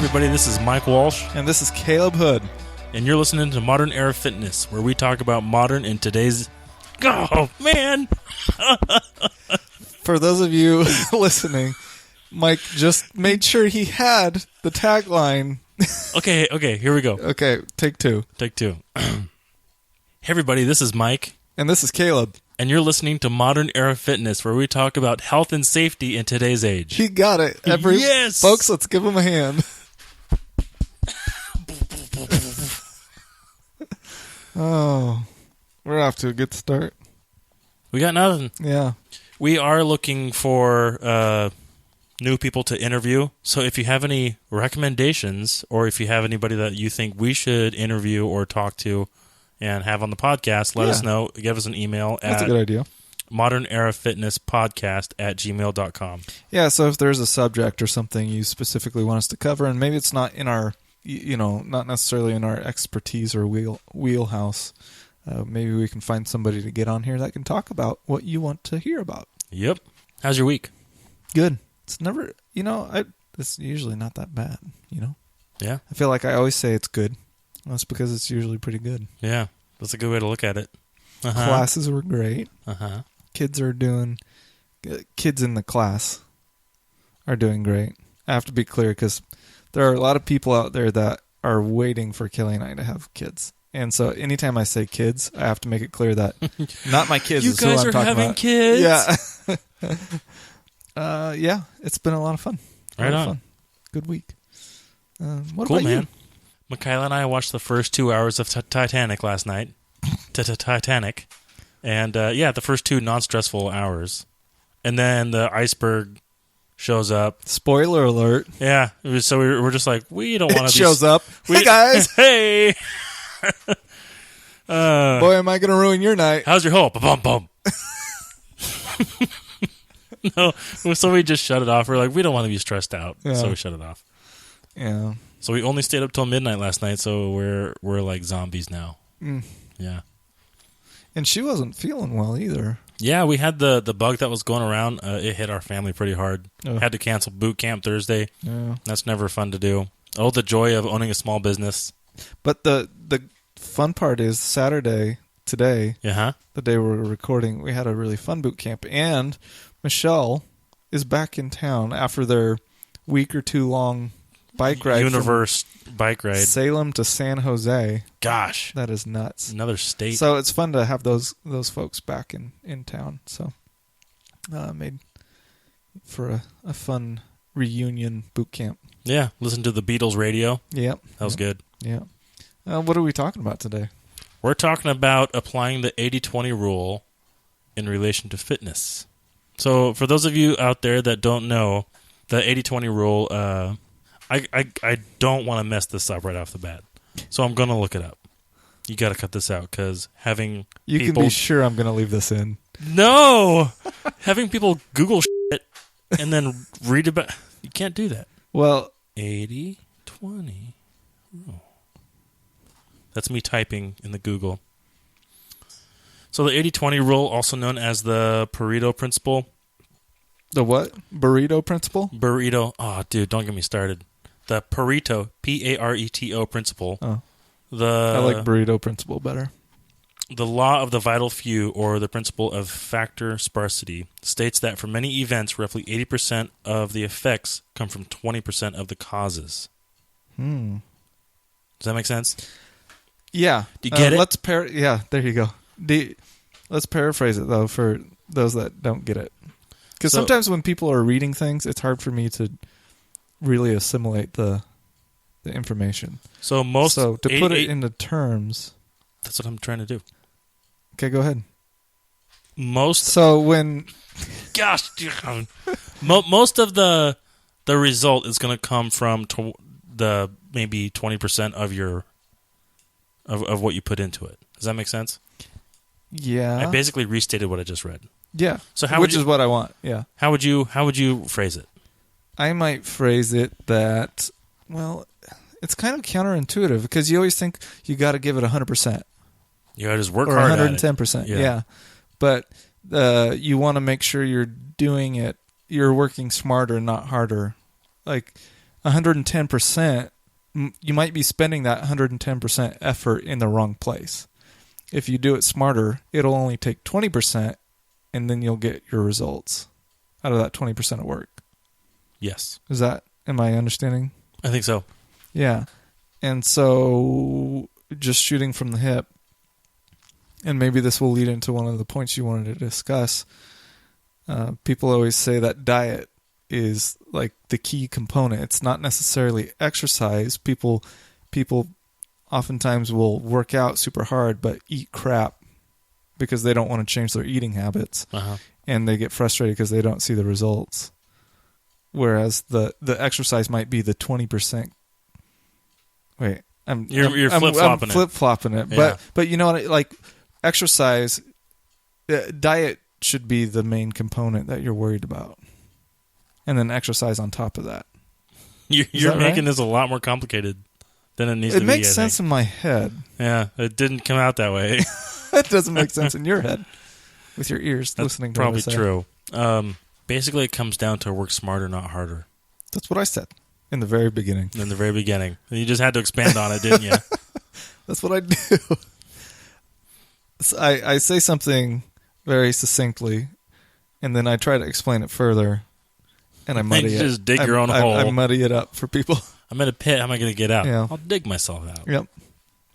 everybody, this is Mike Walsh. And this is Caleb Hood. And you're listening to Modern Era Fitness, where we talk about modern in today's... Oh, man! For those of you listening, Mike just made sure he had the tagline. Okay, here we go. Okay, take two. Hey, everybody, this is Mike. And this is Caleb. And you're listening to Modern Era Fitness, where we talk about health and safety in today's age. He got it. Yes! Folks, let's give him a hand. Oh, we're off to a good start. We got nothing. Yeah. We are looking for new people to interview. So if you have any recommendations, or if you have anybody that you think we should interview or talk to and have on the podcast, let us know. Give us an email That's a good idea. modernerafitnesspodcast@gmail.com. Yeah, so if there's a subject or something you specifically want us to cover, and maybe it's not in our, not necessarily in our expertise or wheelhouse, maybe we can find somebody to get on here that can talk about what you want to hear about. Yep. How's your week? Good. It's never, it's usually not that bad, Yeah. I feel like I always say it's good. That's because it's usually pretty good. Yeah. That's a good way to look at it. Classes were great. Kids in the class are doing great. I have to be clear because there are a lot of people out there that are waiting for Kelly and I to have kids. And so anytime I say kids, I have to make it clear that not my kids you is who I'm guys are talking having about. kids? Yeah. Yeah, it's been a lot of fun. Right on. Fun. Good week. What cool, about man. you? Michaela and I watched the first 2 hours of Titanic last night. Titanic. And, the first 2 non-stressful hours. And then the iceberg shows up. Spoiler alert. Yeah. So we're just like, we don't want to be... It shows up. Hey, guys. Hey. Boy, am I going to ruin your night. How's your hole? Bum. No. So we just shut it off. We're like, we don't want to be stressed out. Yeah. So we shut it off. Yeah. So we only stayed up till midnight last night, so we're like zombies now. Yeah. And she wasn't feeling well either. Yeah, we had the bug that was going around. It hit our family pretty hard. Had to cancel boot camp Thursday. Yeah. That's never fun to do. Oh, the joy of owning a small business. But the fun part is Saturday, today, the day we're recording, we had a really fun boot camp. And Michelle is back in town after their week or 2 long bike ride. Universe bike ride. Salem to San Jose. Gosh. That is nuts. Another state. So it's fun to have those folks back in town. So made for a fun reunion boot camp. Yeah. Listen to the Beatles radio. Yep. That was good. Yeah. What are we talking about today? We're talking about applying the 80-20 rule in relation to fitness. So for those of you out there that don't know, the 80-20 rule, I don't want to mess this up right off the bat. So I'm going to look it up. You got to cut this out because having You people... can be sure I'm going to leave this in. No! Having people Google shit and then read about... You can't do that. Well... 80-20 rule. That's me typing in the Google. So the 80-20 rule, also known as the Pareto principle. The what? Burrito principle? Burrito. Oh, dude, don't get me started. The Pareto, Pareto principle. Oh. I like burrito principle better. The law of the vital few, or the principle of factor sparsity, states that for many events, roughly 80% of the effects come from 20% of the causes. Does that make sense? Yeah. Do you get it? Yeah, there you go. Let's paraphrase it, though, for those that don't get it. Because sometimes when people are reading things, it's hard for me to really assimilate the information. So to put it into terms... That's what I'm trying to do. Okay, go ahead. Most of the result is going to come from the maybe 20% of your of what you put into it. Does that make sense? Yeah. I basically restated what I just read. Yeah. So which is what I want. Yeah. How would you phrase it? I might phrase it that, well, it's kind of counterintuitive because you always think you got to give it 100%. You got to just work or hard 110%. Yeah. But you want to make sure you're doing it, you're working smarter, not harder. Like, 110%, you might be spending that 110% effort in the wrong place. If you do it smarter, it'll only take 20%, and then you'll get your results out of that 20% of work. Yes. Am I understanding? I think so. Yeah. And so just shooting from the hip, and maybe this will lead into one of the points you wanted to discuss. People always say that diet is like the key component. It's not necessarily exercise. People oftentimes will work out super hard but eat crap because they don't want to change their eating habits. Uh-huh. And they get frustrated because they don't see the results. Whereas the exercise might be the 20%. Wait, you're flip-flopping it. Flip-flopping it. Yeah. But you know what? Like exercise, diet should be the main component that you're worried about. And then exercise on top of that. You're making this a lot more complicated than it needs to be. It makes sense in my head. Yeah, it didn't come out that way. It doesn't make sense in your head with your ears listening to probably what I say. True. Basically, it comes down to work smarter, not harder. That's what I said in the very beginning. In the very beginning. And you just had to expand on it, didn't you? That's what I do. So I say something very succinctly, and then I try to explain it further, and I muddy it. You just dig your own hole. I muddy it up for people. I'm in a pit. How am I going to get out? Yeah. I'll dig myself out. Yep.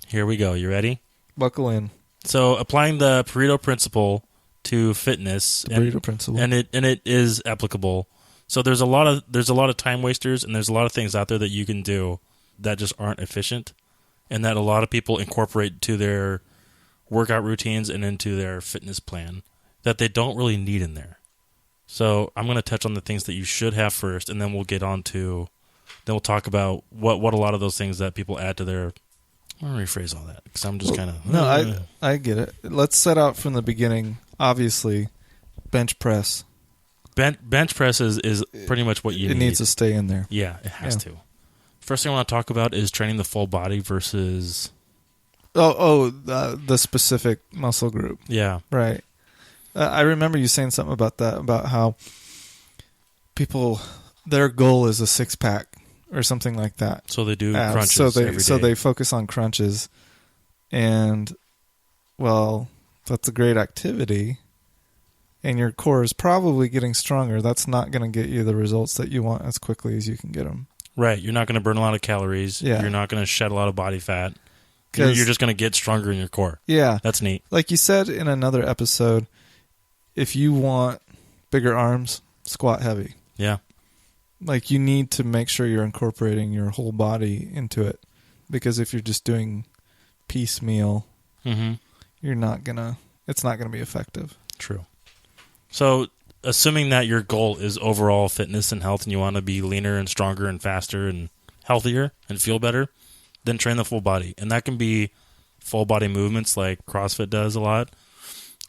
Here we go. You ready? Buckle in. So applying the Pareto principle to fitness, Pareto principle, and it is applicable. So there's a lot of time wasters, and there's a lot of things out there that you can do that just aren't efficient, and that a lot of people incorporate to their workout routines and into their fitness plan that they don't really need in there. So I'm going to touch on the things that you should have first, and then we'll get on to, then we'll talk about what a lot of those things that people add to their. I'm going to rephrase all that because I'm just kind of. No, I get it. Let's set out from the beginning. Obviously, bench press. Bench press is pretty much what you need. It needs to stay in there. Yeah, it has to. First thing I want to talk about is training the full body versus. The specific muscle group. Yeah. Right. I remember you saying something about that, about how people, their goal is a 6-pack or something like that. So they do crunches every day. So they focus on crunches, and, well, that's a great activity, and your core is probably getting stronger. That's not going to get you the results that you want as quickly as you can get them. Right. You're not going to burn a lot of calories. Yeah. You're not going to shed a lot of body fat. You're just going to get stronger in your core. Yeah. That's neat. Like you said in another episode, if you want bigger arms, squat heavy. Yeah. Like you need to make sure you're incorporating your whole body into it, because if you're just doing piecemeal, it's not gonna be effective. True. So, assuming that your goal is overall fitness and health, and you want to be leaner and stronger and faster and healthier and feel better, then train the full body, and that can be full body movements like CrossFit does a lot,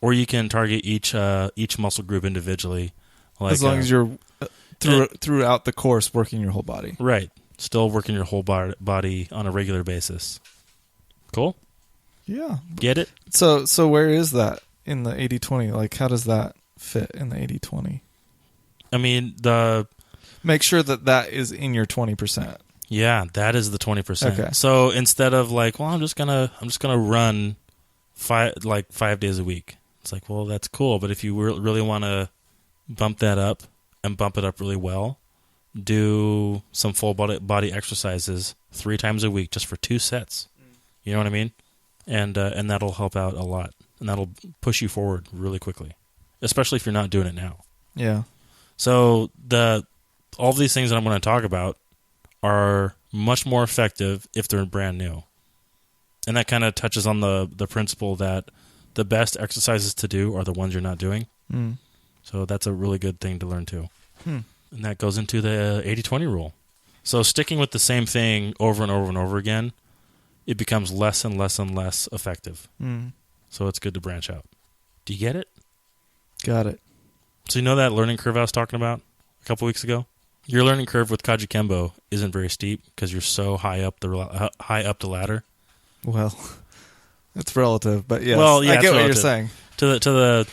or you can target each muscle group individually. Like, as long as you're throughout the course working your whole body. Right. Still working your whole body on a regular basis. Cool? Yeah. Get it? So where is that in the 80-20? Like, how does that fit in the 80-20? I mean, make sure that is in your 20%. Yeah, that is the 20%. Okay. So instead of like, well, I'm just gonna run 5 days a week. It's like, well, that's cool, but if you really want to bump that up and bump it up really well, do some full body exercises 3 times a week just for 2 sets. You know what I mean? And that'll help out a lot, and that'll push you forward really quickly, especially if you're not doing it now. Yeah. So all of these things that I'm going to talk about are much more effective if they're brand new. And that kind of touches on the principle that the best exercises to do are the ones you're not doing. So that's a really good thing to learn too. And that goes into the 80-20 rule. So sticking with the same thing over and over and over again, it becomes less and less and less effective. So it's good to branch out. Do you get it? Got it. So you know that learning curve I was talking about a couple weeks ago? Your learning curve with Kajikembo isn't very steep because you're so high up the ladder. Well, it's relative, but yes, well, yeah, I get what relative. you're saying. To the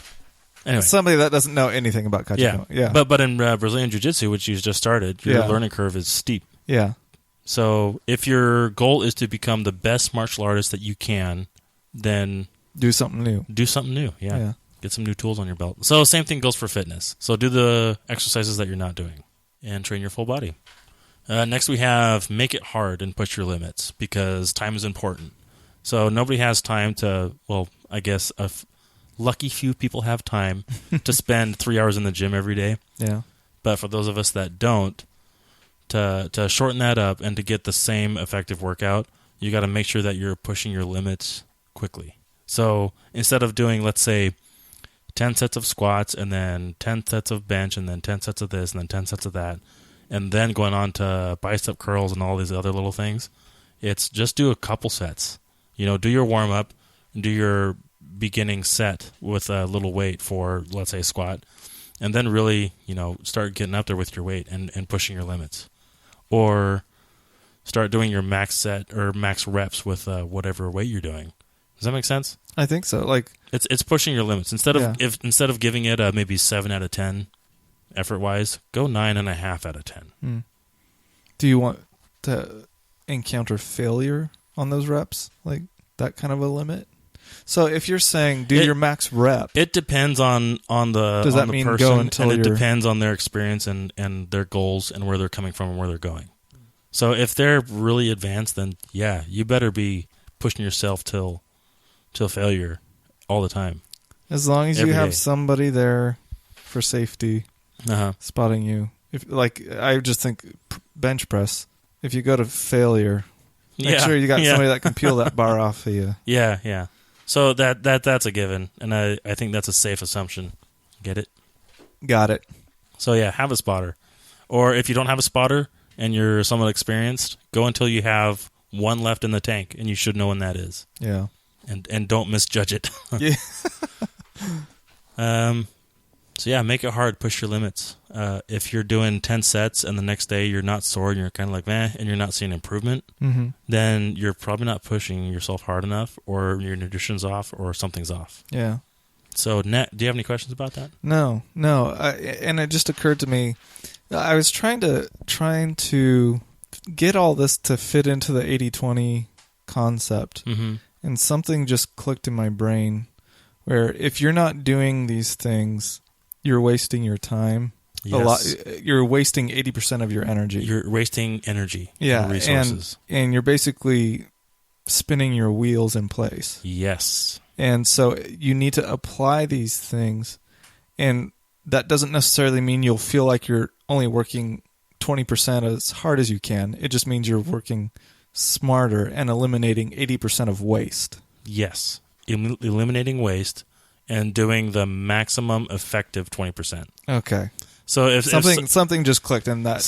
anyway. Somebody that doesn't know anything about Kajikembo. Yeah. But in Brazilian Jiu-Jitsu, which you just started, your learning curve is steep. Yeah. So if your goal is to become the best martial artist that you can, then do something new. Do something new. Yeah. Get some new tools on your belt. So same thing goes for fitness. So do the exercises that you're not doing and train your full body. Next we have make it hard and push your limits because time is important. So nobody has time to, well, I guess lucky few people have time to spend 3 hours in the gym every day. Yeah. But for those of us that don't, to shorten that up and to get the same effective workout, you got to make sure that you're pushing your limits quickly. So instead of doing, let's say, 10 sets of squats and then 10 sets of bench and then 10 sets of this and then 10 sets of that, and then going on to bicep curls and all these other little things, it's just do a couple sets. Do your warm-up, do your beginning set with a little weight for, let's say, squat, and then really, start getting up there with your weight and pushing your limits. Or start doing your max set or max reps with whatever weight you're doing. Does that make sense? I think so. Like it's pushing your limits. Instead of giving it a maybe 7 out of 10 effort-wise, go 9.5 out of 10. Do you want to encounter failure on those reps? Like that kind of a limit? So if you're saying do your max rep, it depends on the does that the mean person, go until and it depends on their experience and their goals and where they're coming from and where they're going. So if they're really advanced, then yeah, you better be pushing yourself till failure all the time. As long as you have day. somebody there for safety, spotting you. If I just think bench press. If you go to failure, make sure you got somebody that can peel that bar off of you. Yeah. So that's a given, and I think that's a safe assumption. Get it? Got it. So yeah, have a spotter. Or if you don't have a spotter and you're somewhat experienced, go until you have one left in the tank, and you should know when that is. Yeah. And don't misjudge it. Yeah. So yeah, make it hard. Push your limits. If you're doing 10 sets and the next day you're not sore and you're kind of like meh, and you're not seeing improvement, then you're probably not pushing yourself hard enough, or your nutrition's off, or something's off. Yeah. So, do you have any questions about that? No. And it just occurred to me, I was trying to get all this to fit into the 80-20 concept, and something just clicked in my brain where if you're not doing these things, you're wasting your time. Yes. A lot. You're wasting 80% of your energy. You're wasting energy and resources. And you're basically spinning your wheels in place. Yes. And so you need to apply these things, and that doesn't necessarily mean you'll feel like you're only working 20% as hard as you can. It just means you're working smarter and eliminating 80% of waste. Yes. Eliminating waste and doing the maximum effective 20%. Okay. So if something just clicked, and that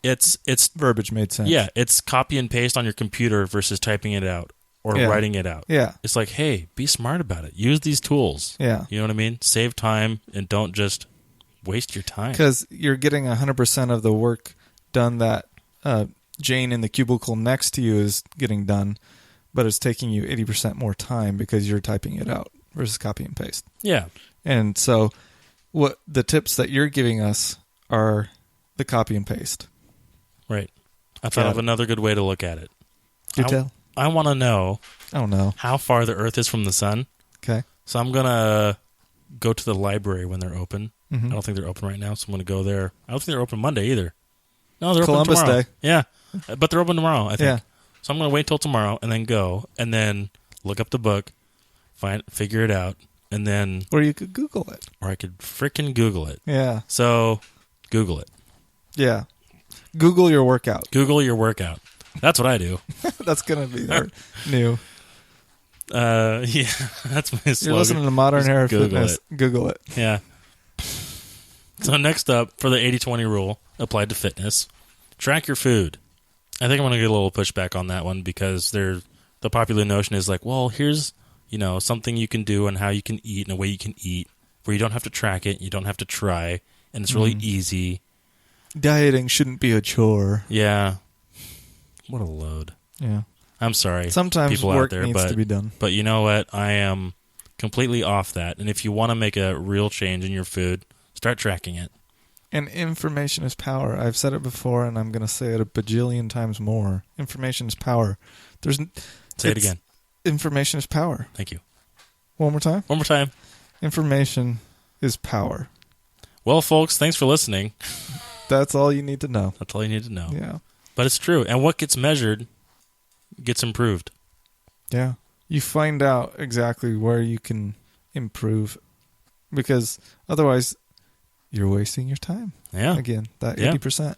it's verbiage made sense. Yeah, it's copy and paste on your computer versus typing it out or writing it out. Yeah. It's like, hey, be smart about it. Use these tools. Yeah. You know what I mean? Save time and don't just waste your time. Because you're getting 100% of the work done that Jane in the cubicle next to you is getting done, but it's taking you 80% more time because you're typing it out versus copy and paste. Yeah. And so what the tips that you're giving us are the copy and paste. Right. I thought of another good way to look at it. Do tell. I want to know how far the Earth is from the sun. Okay. So I'm going to go to the library when they're open. Mm-hmm. I don't think they're open right now, so I'm going to go there. I don't think they're open Monday either. No, they're Columbus open tomorrow. Day. Yeah, but they're open tomorrow, I think. Yeah. So I'm going to wait till tomorrow and then go and then look up the book, figure it out, and then... Or you could Google it. Or I could frickin' Google it. Yeah. So, Google it. Yeah. Google your workout. Google your workout. That's what I do. That's going to be their new... Yeah, that's my slogan. You're listening to Modern Era Fitness. Google it. Yeah. So next up, for the 80-20 rule applied to fitness, track your food. I think I'm going to get a little pushback on that one because the popular notion is like, well, here's something you can do and how you can eat and a way you can eat where you don't have to track it, you don't have to try, and it's really easy. Dieting shouldn't be a chore. Yeah. What a load. Yeah. I'm sorry. Sometimes people work out there, needs to be done. But you know what? I am completely off that. And if you want to make a real change in your food, start tracking it. And information is power. I've said it before, and I'm going to say it a bajillion times more. Information is power. Say it again. Information is power. Thank you. One more time? One more time. Information is power. Well, folks, thanks for listening. That's all you need to know. That's all you need to know. Yeah. But it's true. And what gets measured gets improved. Yeah. You find out exactly where you can improve, because otherwise you're wasting your time. Yeah. Again, that 80%.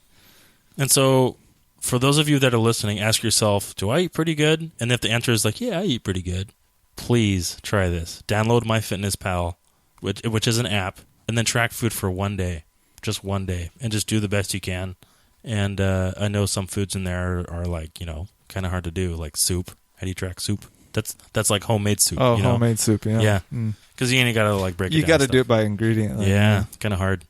And so for those of you that are listening, ask yourself, do I eat pretty good? And if the answer is like, yeah, I eat pretty good, please try this. Download MyFitnessPal, which is an app, and then track food for one day. Just one day. And just do the best you can. And I know some foods in there are like, kind of hard to do, like soup. How do you track soup? That's like homemade soup. Oh, homemade soup, yeah. Yeah. Because you ain't got to like break it down. You got to do it by ingredient. Yeah, kind of hard.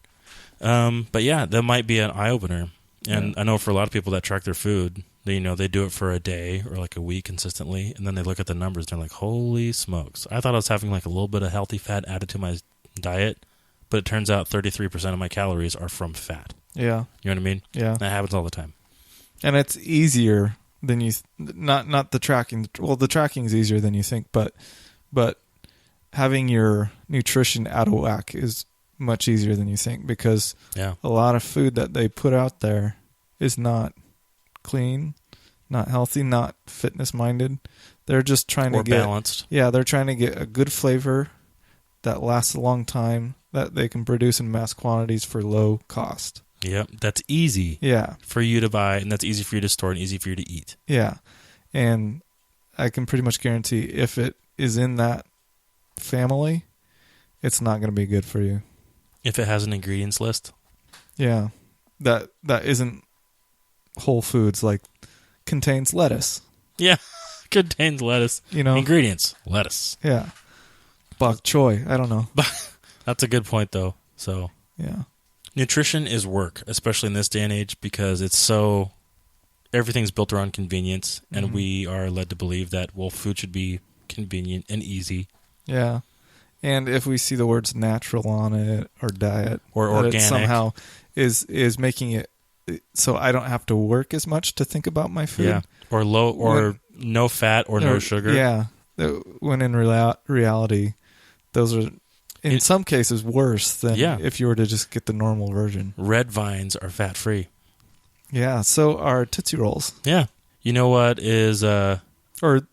But yeah, that might be an eye-opener. And I know for a lot of people that track their food, they do it for a day or like a week consistently, and then they look at the numbers, they're like, holy smokes. I thought I was having like a little bit of healthy fat added to my diet, but it turns out 33% of my calories are from fat. Yeah. You know what I mean? Yeah. That happens all the time. And it's easier than you not the tracking. Well, the tracking is easier than you think, but having your nutrition out of whack is much easier than you think, because a lot of food that they put out there is not clean, not healthy, not fitness minded. They're just trying to get balanced. Yeah, they're trying to get a good flavor that lasts a long time, that they can produce in mass quantities for low cost. Yep, that's easy. Yeah, for you to buy, and that's easy for you to store and easy for you to eat. Yeah, and I can pretty much guarantee if it is in that family, it's not going to be good for you. If it has an ingredients list? Yeah, that isn't Whole Foods, like contains lettuce. Yeah, contains lettuce. Ingredients, lettuce. Yeah. Bok choy, I don't know. That's a good point, though. So yeah. Nutrition is work, especially in this day and age, because everything's built around convenience, and we are led to believe that, food should be convenient and easy. Yeah. And if we see the words natural on it, or diet, or organic, it somehow is making it so I don't have to work as much to think about my food. Yeah. Or low, or no fat, or no sugar. Yeah. When in reality, those are in some cases worse than if you were to just get the normal version. Red vines are fat-free. Yeah, so are Tootsie Rolls. Yeah. You know what is... or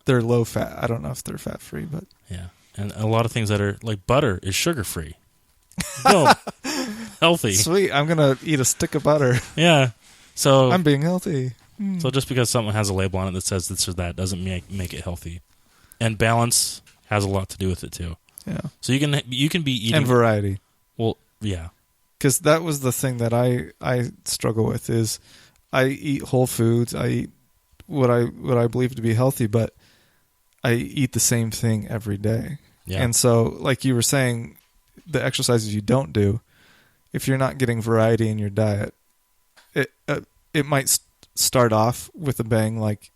they're low-fat. I don't know if they're fat-free, but... Yeah, and a lot of things that are... Like butter is sugar-free. No. Healthy. Sweet, I'm going to eat a stick of butter. Yeah. So I'm being healthy. So just because something has a label on it that says this or that doesn't make it healthy. And balance has a lot to do with it, too. Yeah. So you can be eating... And variety. Well, yeah. Because that was the thing that I struggle with is I eat whole foods. I eat what I believe to be healthy, but I eat the same thing every day. Yeah. And so, like you were saying, the exercises you don't do, if you're not getting variety in your diet, it might start off with a bang, like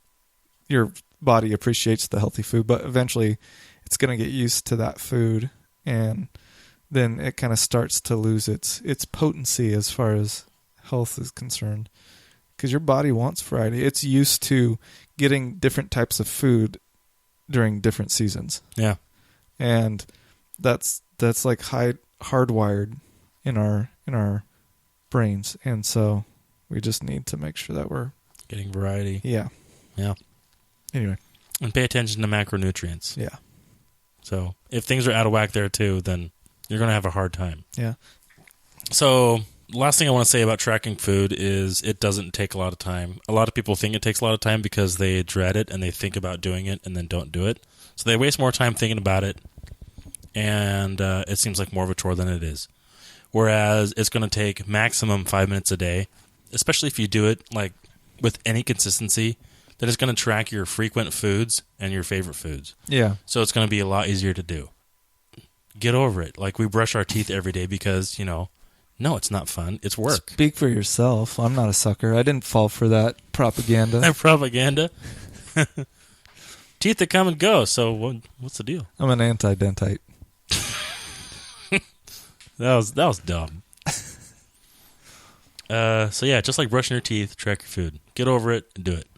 your body appreciates the healthy food, but eventually it's going to get used to that food, and then it kind of starts to lose its potency as far as health is concerned, because your body wants variety. It's used to getting different types of food during different seasons. Yeah. And that's like hardwired in our brains, and so we just need to make sure that we're getting variety. Yeah. Yeah. Anyway. And pay attention to macronutrients. Yeah. So if things are out of whack there too, then you're going to have a hard time. Yeah. So last thing I want to say about tracking food is it doesn't take a lot of time. A lot of people think it takes a lot of time because they dread it and they think about doing it and then don't do it. So they waste more time thinking about it, and it seems like more of a chore than it is. Whereas it's going to take maximum 5 minutes a day, especially if you do it like with any consistency, then it's going to track your frequent foods and your favorite foods. Yeah. So it's going to be a lot easier to do. Get over it. Like we brush our teeth every day because, no, it's not fun. It's work. Speak for yourself. I'm not a sucker. I didn't fall for that propaganda. That propaganda? Teeth that come and go. So what's the deal? I'm an anti-dentite. That was dumb. So yeah, just like brushing your teeth, track your food. Get over it and do it.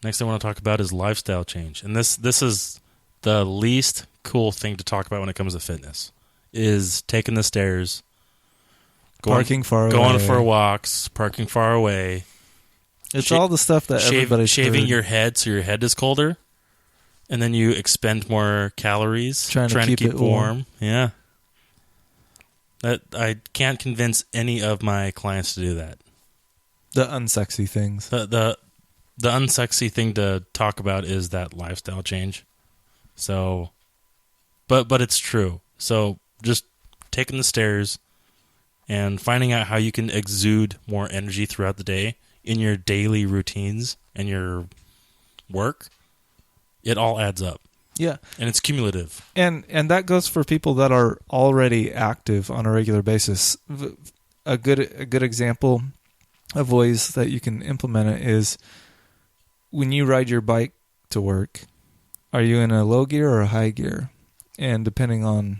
Next thing I want to talk about is lifestyle change. And this is the least cool thing to talk about when it comes to fitness, is taking the stairs, Parking far away. Going for walks, parking far away. It's all the stuff that everybody's shaving heard. your head so your head is colder, and then you expend more calories trying to keep it warm. Yeah. That I can't convince any of my clients to do that. The unsexy things. The unsexy thing to talk about is that lifestyle change. So, but it's true. So just taking the stairs and finding out how you can exude more energy throughout the day in your daily routines and your work, it all adds up. Yeah. And it's cumulative. And that goes for people that are already active on a regular basis. A good example of ways that you can implement it is when you ride your bike to work, are you in a low gear or a high gear? And depending on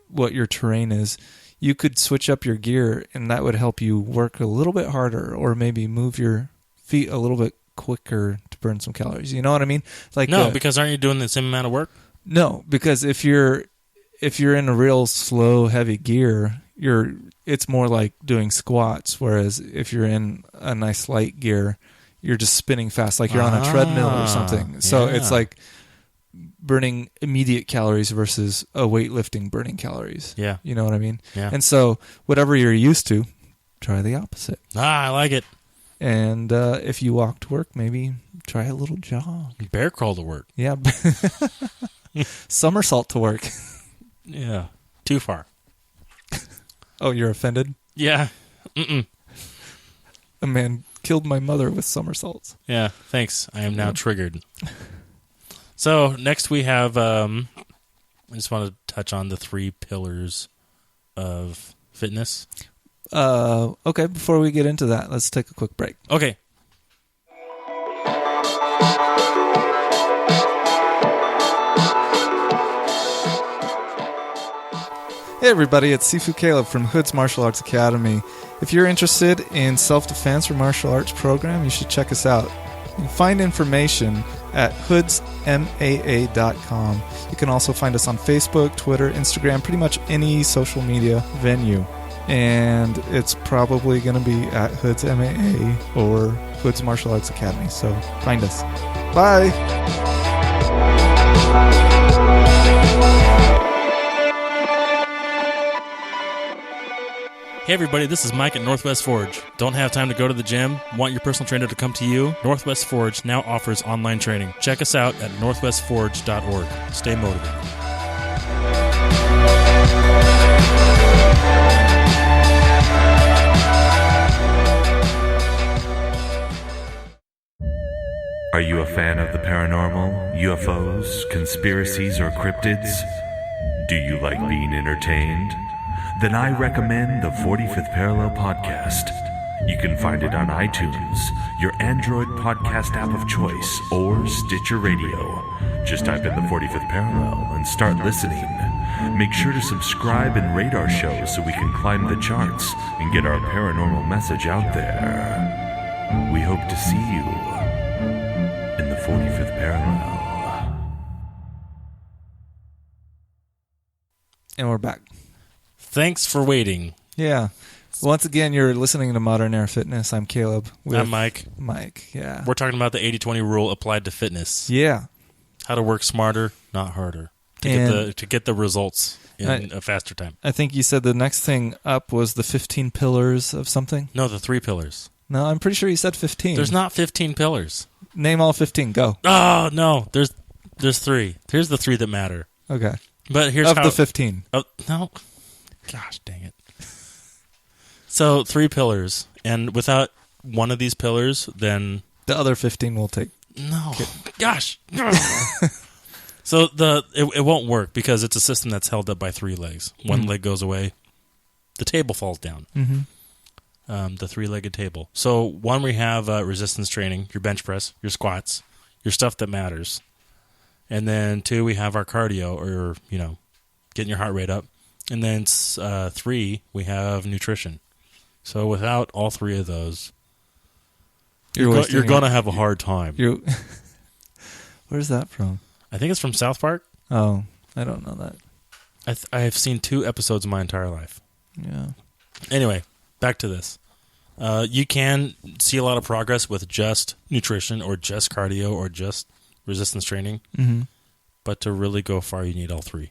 what your terrain is, you could switch up your gear, and that would help you work a little bit harder, or maybe move your feet a little bit quicker to burn some calories. You know what I mean? Like because aren't you doing the same amount of work? No, because if you're in a real slow, heavy gear, it's more like doing squats. Whereas if you're in a nice light gear, you're just spinning fast, like you're on a treadmill or something. So it's like burning immediate calories versus a weightlifting burning calories. Yeah. You know what I mean? Yeah. And so whatever you're used to, try the opposite. I like it. And if you walk to work, maybe try a little jog. Bear crawl to work. Yeah. Somersault to work. Yeah. Too far. Oh, you're offended? Yeah. Mm-mm. A man killed my mother with somersaults. Yeah, thanks. I am now triggered. So next we have, I just want to touch on the 3 pillars of fitness. Okay, before we get into that, let's take a quick break. Okay. Hey everybody, it's Sifu Caleb from Hood's Martial Arts Academy. If you're interested in self-defense or martial arts program, you should check us out. You can find information at hoodsmaa.com. You can also find us on Facebook, Twitter, Instagram, pretty much any social media venue. And it's probably going to be at Hood's MAA or Hood's Martial Arts Academy. So find us. Bye! Hey everybody, this is Mike at Northwest Forge. Don't have time to go to the gym? Want your personal trainer to come to you? Northwest Forge now offers online training. Check us out at northwestforge.org. Stay motivated. Are you a fan of the paranormal, UFOs, conspiracies, or cryptids? Do you like being entertained? Then I recommend the 45th Parallel Podcast. You can find it on iTunes, your Android podcast app of choice, or Stitcher Radio. Just type in the 45th Parallel and start listening. Make sure to subscribe and rate our show so we can climb the charts and get our paranormal message out there. We hope to see you in the 45th Parallel. And we're back. Thanks for waiting. Yeah. Once again, you're listening to Modern Air Fitness. I'm Caleb. I'm Mike. Mike, yeah. We're talking about the 80-20 rule applied to fitness. Yeah. How to work smarter, not harder. To get the results in a faster time. I think you said the next thing up was the 15 pillars of something? No, the 3 pillars. No, I'm pretty sure you said 15. There's not 15 pillars. Name all 15. Go. Oh, no. There's 3. Here's the 3 that matter. Okay. But here's the 15. Oh, no. Gosh, dang it. So 3 pillars. And without one of these pillars, then... The other 15 will take... No. Gosh. So it won't work because it's a system that's held up by 3 legs. One leg goes away. The table falls down. Mm-hmm. The 3-legged table. So one, we have resistance training, your bench press, your squats, your stuff that matters. And then 2, we have our cardio, or, getting your heart rate up. And then 3, we have nutrition. So without all three of those, You're going to have a hard time. Where's that from? I think it's from South Park. Oh, I don't know that. I have seen 2 episodes in my entire life. Yeah. Anyway, back to this. You can see a lot of progress with just nutrition or just cardio or just resistance training. Mm-hmm. But to really go far, you need all 3.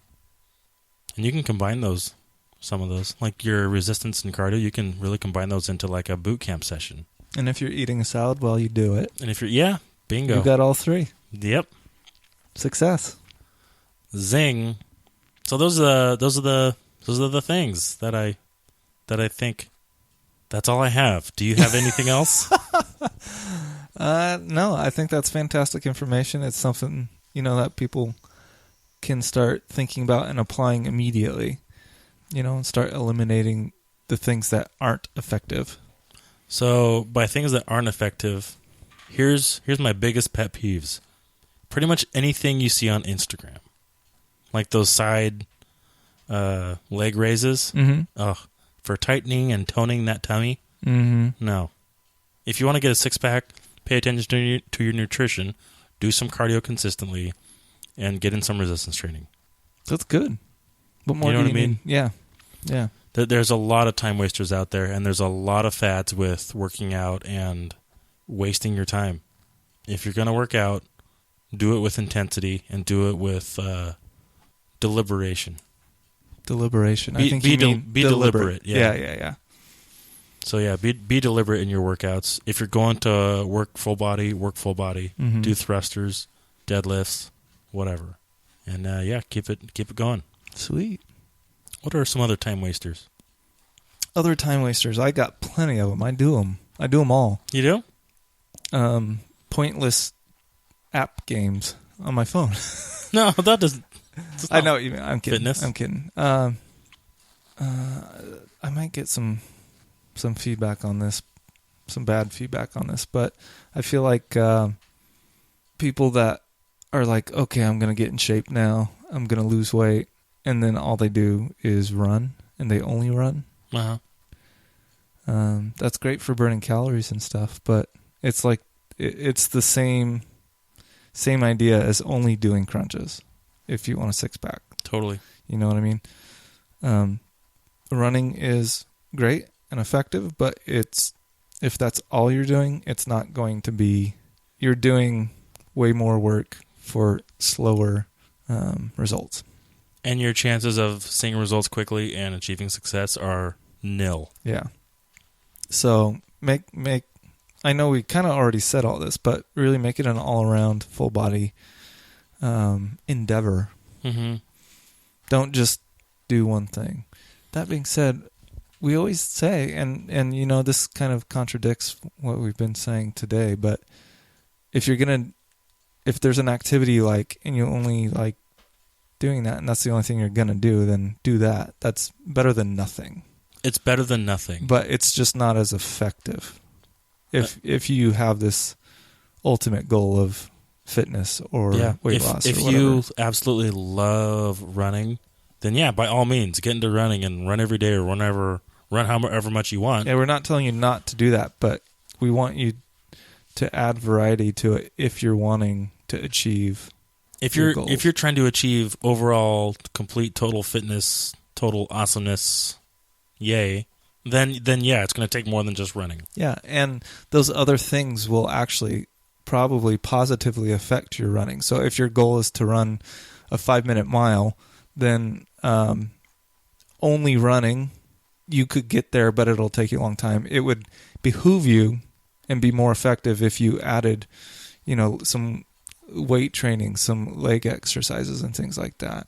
And you can combine those, some of those. Like your resistance and cardio, you can really combine those into like a boot camp session. And if you're eating a salad while you do it. And if you're, bingo. You got all 3. Yep. Success. Zing. So those are the things that I think. That's all I have. Do you have anything else? No, I think that's fantastic information. It's something, that people can start thinking about and applying immediately, and start eliminating the things that aren't effective. So by things that aren't effective, here's my biggest pet peeves. Pretty much anything you see on Instagram. Like those side leg raises. Mm-hmm. Ugh. For tightening and toning that tummy. Mm-hmm. No. If you want to get a 6-pack, pay attention to your nutrition, do some cardio consistently, and get in some resistance training. That's good. What more you know do what I mean? Need? Yeah. There's a lot of time wasters out there, and there's a lot of fads with working out and wasting your time. If you're going to work out, do it with intensity and do it with deliberation. Deliberation. I think be you mean deliberate. Yeah. So yeah, be deliberate in your workouts. If you're going to work full body. Mm-hmm. Do thrusters, deadlifts, whatever. And keep it going. Sweet. What are some other time wasters? Other time wasters. I got plenty of them. I do them all. You do? Pointless app games on my phone. No, that doesn't. I know what you mean. I'm kidding. Fitness? I'm kidding. I might get some feedback on this, some bad feedback on this, but I feel like people that are like, okay, I'm going to get in shape now, I'm going to lose weight, and then all they do is run, and they only run. Uh-huh. That's great for burning calories and stuff, but it's like it's the same idea as only doing crunches if you want a 6-pack. Totally. You know what I mean? Running is great and effective, but if that's all you're doing, it's not going to be. You're doing way more work for slower results. And your chances of seeing results quickly and achieving success are nil. Yeah. So make. I know we kind of already said all this, but really make it an all-around, full-body endeavor. Mm-hmm. Don't just do one thing. That being said, we always say, and this kind of contradicts what we've been saying today, but if there's an activity and you only like doing that, and that's the only thing you're gonna do, then do that. That's better than nothing. It's better than nothing. But it's just not as effective. If you have this ultimate goal of fitness or weight loss or whatever. If you absolutely love running, then by all means, get into running and run every day or run however much you want. Yeah, we're not telling you not to do that, but we want you to add variety to it if you're wanting to achieve your goals. If you're trying to achieve overall complete total fitness, total awesomeness, yay, then it's going to take more than just running. Yeah, and those other things will actually probably positively affect your running. So if your goal is to run a 5-minute mile, then only running, you could get there, but it'll take you a long time. It would behoove you and be more effective if you added, some weight training, some leg exercises and things like that,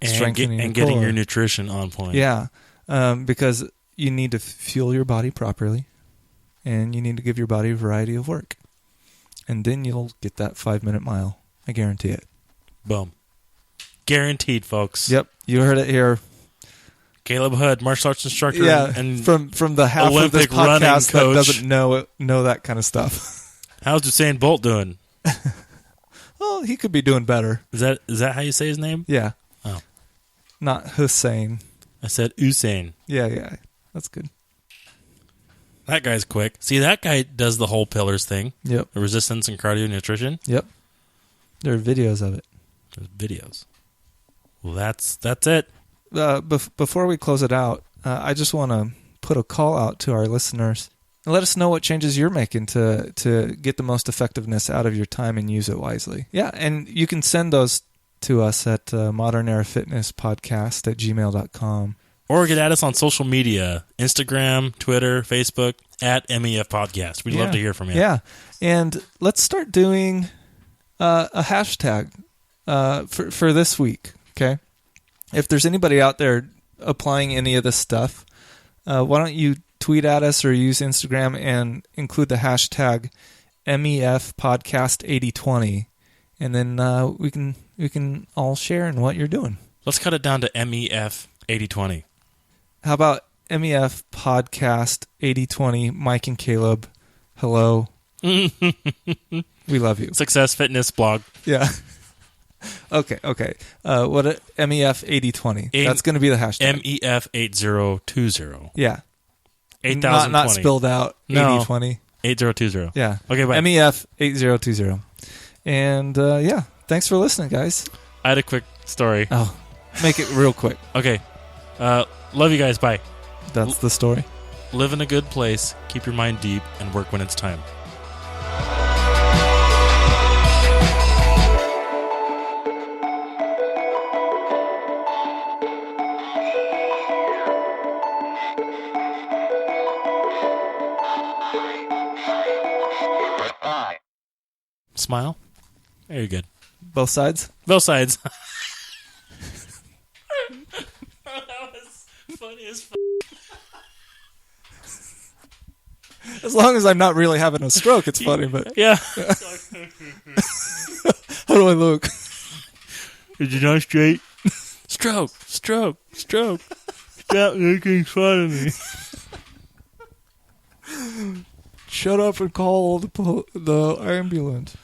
strengthening and getting your nutrition on point. Yeah, because you need to fuel your body properly, and you need to give your body a variety of work. And then you'll get that 5-minute mile. I guarantee it. Boom. Guaranteed, folks. Yep, you heard it here. Caleb Hood, martial arts instructor, and from the half Olympic of this podcast coach. that doesn't know that kind of stuff. How's Usain Bolt doing? Well, he could be doing better. Is that how you say his name? Yeah. Oh, not Hussein. I said Usain. Yeah, that's good. That guy's quick. See, that guy does the whole pillars thing. Yep. The resistance and cardio nutrition. Yep. There are videos of it. There's videos. Well, that's it. Before we close it out, I just want to put a call out to our listeners. Let us know what changes you're making to get the most effectiveness out of your time and use it wisely. Yeah, and you can send those to us at modernerafitnesspodcast@gmail.com. Or get at us on social media, Instagram, Twitter, Facebook, at MEF Podcast. We'd love to hear from you. Yeah, and let's start doing a hashtag for this week, okay? If there's anybody out there applying any of this stuff, why don't you tweet at us or use Instagram and include the hashtag MEF Podcast 8020, and then we can all share in what you're doing. Let's cut it down to MEF 8020. How about MEF Podcast 8020? Mike and Caleb, hello. We love you. Success Fitness blog. Yeah. Okay. What MEF 8020? That's going to be the hashtag. MEF 8020. Yeah. 8020. Not spelled out. No. 8020. 8020. Yeah. Okay, bye. MEF 8020. And yeah, thanks for listening, guys. I had a quick story. Oh, make it real quick. Okay. Love you guys. Bye. That's the story. Live in a good place, keep your mind deep, and work when it's time. Smile. Very good. Both sides? Both sides. That was funny as fuck. As long as I'm not really having a stroke, it's funny, but Yeah. how do I look? Did you not straight? Stroke. Stop making fun of me. Shut up and call the ambulance.